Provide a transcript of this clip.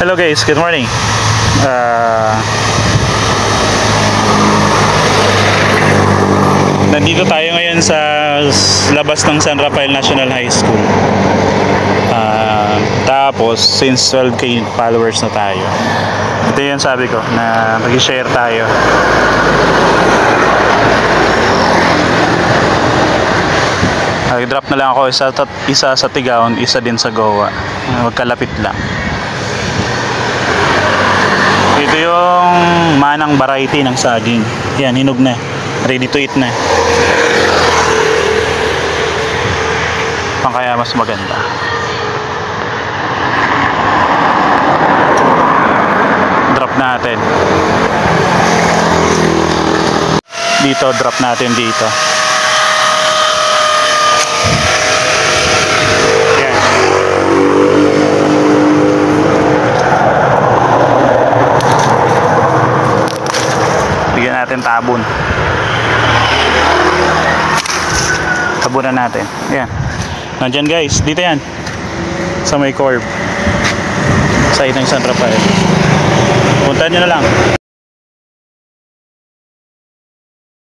Hello guys, good morning. Nandito tayo ngayon sa labas ng San Rafael National High School. Tapos since 12k followers na tayo, ito yung sabi ko na mag-share tayo. Drop na lang ako isa sa Tigaon, isa din sa Goa. Magkalapit lang. Ito yung manang variety ng saging. Yan, hinog na. Ready to eat na. Kaya mas maganda. Drop natin. Dito, drop natin dito. Yan. Bigyan natin tabon. Tabunan natin. Yan. Nandyan guys, dito yan. Sa may curve. Side ng San Rafael. Puntahan nyo na lang.